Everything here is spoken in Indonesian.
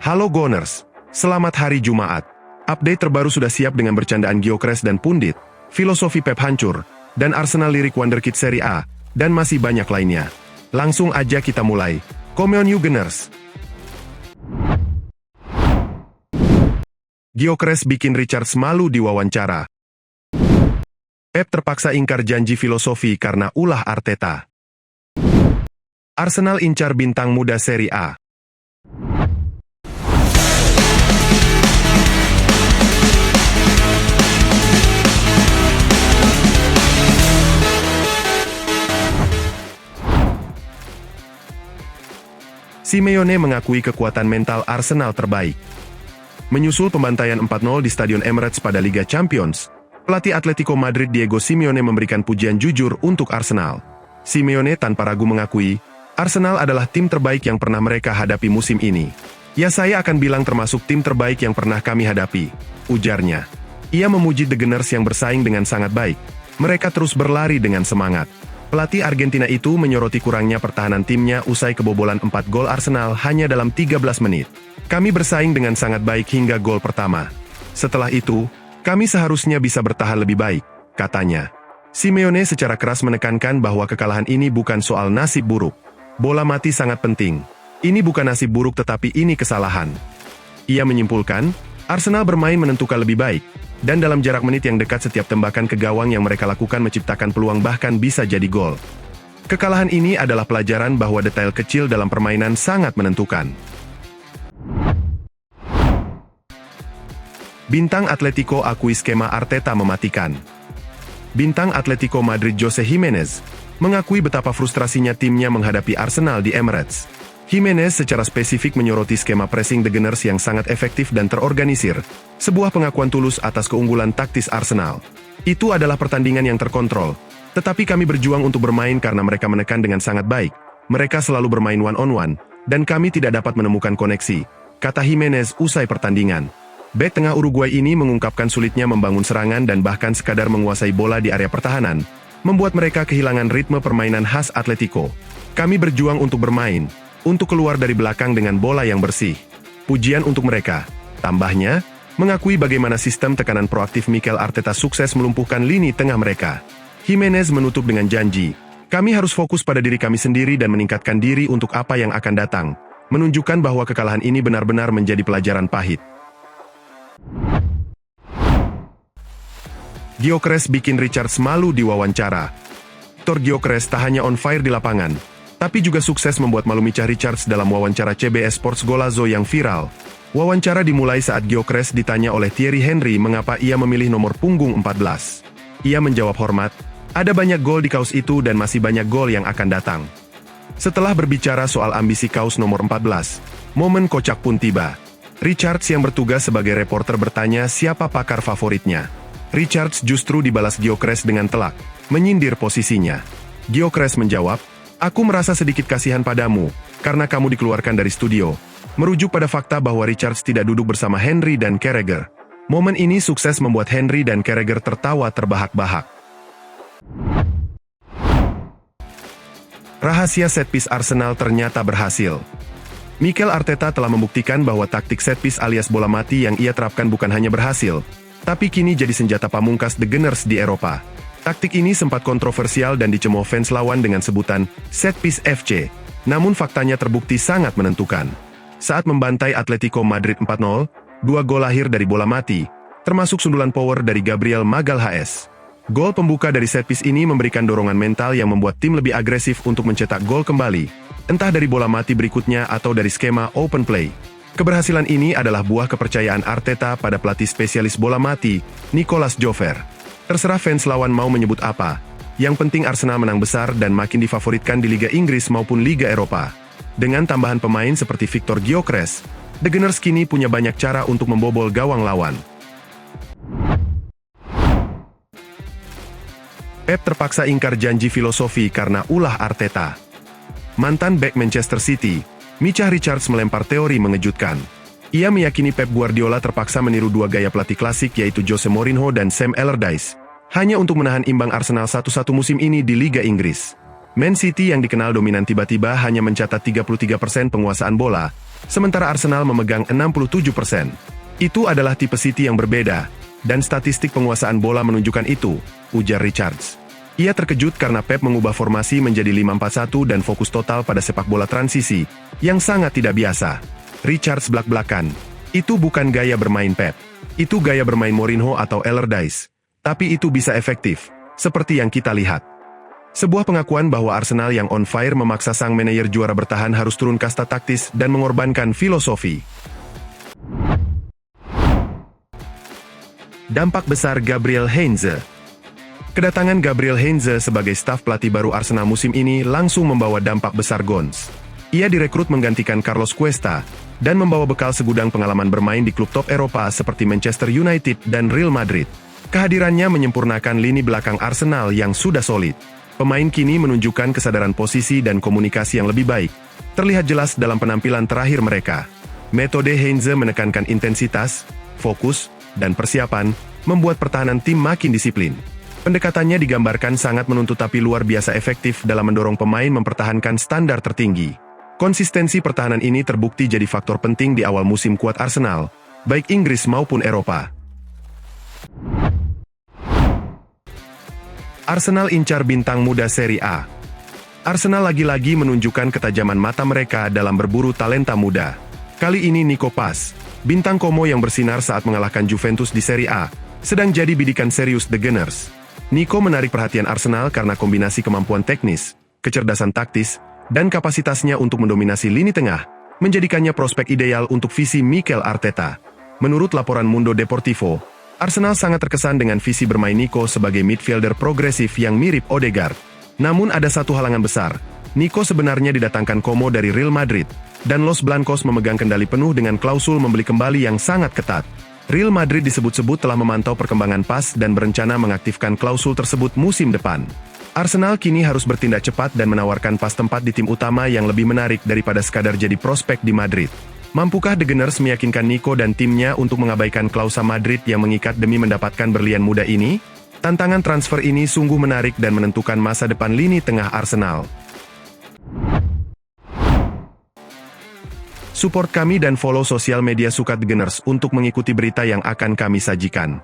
Halo Gunners, selamat hari Jumat. Update terbaru sudah siap dengan bercandaan Gyökeres dan Pundit, filosofi Pep hancur, dan Arsenal lirik wonderkid Serie A, dan masih banyak lainnya. Langsung aja kita mulai. Come on you Gunners. Gyökeres bikin Richards malu di wawancara. Pep terpaksa ingkar janji filosofi karena ulah Arteta. Arsenal incar bintang muda Serie A. Simeone mengakui kekuatan mental Arsenal terbaik. Menyusul pembantaian 4-0 di Stadion Emirates pada Liga Champions, pelatih Atletico Madrid Diego Simeone memberikan pujian jujur untuk Arsenal. Simeone tanpa ragu mengakui, Arsenal adalah tim terbaik yang pernah mereka hadapi musim ini. Ya, saya akan bilang termasuk tim terbaik yang pernah kami hadapi, ujarnya. Ia memuji The Gunners yang bersaing dengan sangat baik. Mereka terus berlari dengan semangat. Pelatih Argentina itu menyoroti kurangnya pertahanan timnya usai kebobolan 4 gol Arsenal hanya dalam 13 menit. Kami bersaing dengan sangat baik hingga gol pertama. Setelah itu, kami seharusnya bisa bertahan lebih baik, katanya. Simeone secara keras menekankan bahwa kekalahan ini bukan soal nasib buruk. Bola mati sangat penting. Ini bukan nasib buruk tetapi ini kesalahan. Ia menyimpulkan, Arsenal bermain menentukan lebih baik, dan dalam jarak menit yang dekat setiap tembakan ke gawang yang mereka lakukan menciptakan peluang bahkan bisa jadi gol. Kekalahan ini adalah pelajaran bahwa detail kecil dalam permainan sangat menentukan. Bintang Atletico akui skema Arteta mematikan. Bintang Atletico Madrid Jose Gimenez mengakui betapa frustrasinya timnya menghadapi Arsenal di Emirates. Gimenez secara spesifik menyoroti skema pressing The Gunners yang sangat efektif dan terorganisir, sebuah pengakuan tulus atas keunggulan taktis Arsenal. Itu adalah pertandingan yang terkontrol, tetapi kami berjuang untuk bermain karena mereka menekan dengan sangat baik. Mereka selalu bermain one-on-one, dan kami tidak dapat menemukan koneksi, kata Gimenez usai pertandingan. Bek tengah Uruguay ini mengungkapkan sulitnya membangun serangan dan bahkan sekadar menguasai bola di area pertahanan, membuat mereka kehilangan ritme permainan khas Atletico. Kami berjuang untuk bermain, untuk keluar dari belakang dengan bola yang bersih. Pujian untuk mereka. Tambahnya, mengakui bagaimana sistem tekanan proaktif Mikel Arteta sukses melumpuhkan lini tengah mereka. Gimenez menutup dengan janji, kami harus fokus pada diri kami sendiri dan meningkatkan diri untuk apa yang akan datang, menunjukkan bahwa kekalahan ini benar-benar menjadi pelajaran pahit. Gyökeres bikin Richards malu di wawancara. Victor Gyökeres tak hanya on fire di lapangan, tapi juga sukses membuat malu Micah Richards dalam wawancara CBS Sports Golazo yang viral. Wawancara dimulai saat Gyökeres ditanya oleh Thierry Henry mengapa ia memilih nomor punggung 14. Ia menjawab hormat, ada banyak gol di kaos itu dan masih banyak gol yang akan datang. Setelah berbicara soal ambisi kaos nomor 14, momen kocak pun tiba. Richards yang bertugas sebagai reporter bertanya siapa pakar favoritnya. Richards justru dibalas Gyökeres dengan telak, menyindir posisinya. Gyökeres menjawab, aku merasa sedikit kasihan padamu, karena kamu dikeluarkan dari studio. Merujuk pada fakta bahwa Richards tidak duduk bersama Henry dan Carragher. Momen ini sukses membuat Henry dan Carragher tertawa terbahak-bahak. Rahasia setpiece Arsenal ternyata berhasil. Mikel Arteta telah membuktikan bahwa taktik setpiece alias bola mati yang ia terapkan bukan hanya berhasil, tapi kini jadi senjata pamungkas The Gunners di Eropa. Taktik ini sempat kontroversial dan dicemooh fans lawan dengan sebutan setpiece FC. Namun faktanya terbukti sangat menentukan. Saat membantai Atletico Madrid 4-0, 2 gol lahir dari bola mati, termasuk sundulan power dari Gabriel Magalhaes. Gol pembuka dari setpiece ini memberikan dorongan mental yang membuat tim lebih agresif untuk mencetak gol kembali, entah dari bola mati berikutnya atau dari skema open play. Keberhasilan ini adalah buah kepercayaan Arteta pada pelatih spesialis bola mati, Nicolas Jover. Terserah fans lawan mau menyebut apa. Yang penting Arsenal menang besar dan makin difavoritkan di Liga Inggris maupun Liga Eropa. Dengan tambahan pemain seperti Victor Gyökeres, The Gunners kini punya banyak cara untuk membobol gawang lawan. Pep terpaksa ingkar janji filosofi karena ulah Arteta. Mantan bek Manchester City, Micah Richards melempar teori mengejutkan. Ia meyakini Pep Guardiola terpaksa meniru 2 gaya pelatih klasik yaitu Jose Mourinho dan Sam Allardyce, hanya untuk menahan imbang Arsenal 1-1 musim ini di Liga Inggris. Man City yang dikenal dominan tiba-tiba hanya mencatat 33% penguasaan bola, sementara Arsenal memegang 67%. Itu adalah tipe City yang berbeda, dan statistik penguasaan bola menunjukkan itu, ujar Richards. Ia terkejut karena Pep mengubah formasi menjadi 5-4-1 dan fokus total pada sepak bola transisi, yang sangat tidak biasa. Richards belak-belakan. Itu bukan gaya bermain Pep. Itu gaya bermain Mourinho atau Allardyce. Tapi itu bisa efektif, seperti yang kita lihat. Sebuah pengakuan bahwa Arsenal yang on fire memaksa sang manajer juara bertahan harus turun kasta taktis dan mengorbankan filosofi. Dampak besar Gabriel Heinze. Kedatangan Gabriel Heinze sebagai staf pelatih baru Arsenal musim ini langsung membawa dampak besar Guns. Ia direkrut menggantikan Carlos Cuesta dan membawa bekal segudang pengalaman bermain di klub top Eropa seperti Manchester United dan Real Madrid. Kehadirannya menyempurnakan lini belakang Arsenal yang sudah solid. Pemain kini menunjukkan kesadaran posisi dan komunikasi yang lebih baik. Terlihat jelas dalam penampilan terakhir mereka. Metode Heinze menekankan intensitas, fokus, dan persiapan, membuat pertahanan tim makin disiplin. Pendekatannya digambarkan sangat menuntut tapi luar biasa efektif dalam mendorong pemain mempertahankan standar tertinggi. Konsistensi pertahanan ini terbukti jadi faktor penting di awal musim kuat Arsenal, baik Inggris maupun Eropa. Arsenal incar bintang muda Serie A. Arsenal lagi-lagi menunjukkan ketajaman mata mereka dalam berburu talenta muda. Kali ini Nico Paz, bintang Como yang bersinar saat mengalahkan Juventus di Serie A, sedang jadi bidikan serius The Gunners. Nico menarik perhatian Arsenal karena kombinasi kemampuan teknis, kecerdasan taktis, dan kapasitasnya untuk mendominasi lini tengah, menjadikannya prospek ideal untuk visi Mikel Arteta. Menurut laporan Mundo Deportivo, Arsenal sangat terkesan dengan visi bermain Nico sebagai midfielder progresif yang mirip Odegaard. Namun ada satu halangan besar. Nico sebenarnya didatangkan Como dari Real Madrid, dan Los Blancos memegang kendali penuh dengan klausul membeli kembali yang sangat ketat. Real Madrid disebut-sebut telah memantau perkembangan Paz dan berencana mengaktifkan klausul tersebut musim depan. Arsenal kini harus bertindak cepat dan menawarkan Paz tempat di tim utama yang lebih menarik daripada sekadar jadi prospek di Madrid. Mampukah The Gunners meyakinkan Nico dan timnya untuk mengabaikan klausa Madrid yang mengikat demi mendapatkan berlian muda ini? Tantangan transfer ini sungguh menarik dan menentukan masa depan lini tengah Arsenal. Support kami dan follow sosial media Sukat The Gunners untuk mengikuti berita yang akan kami sajikan.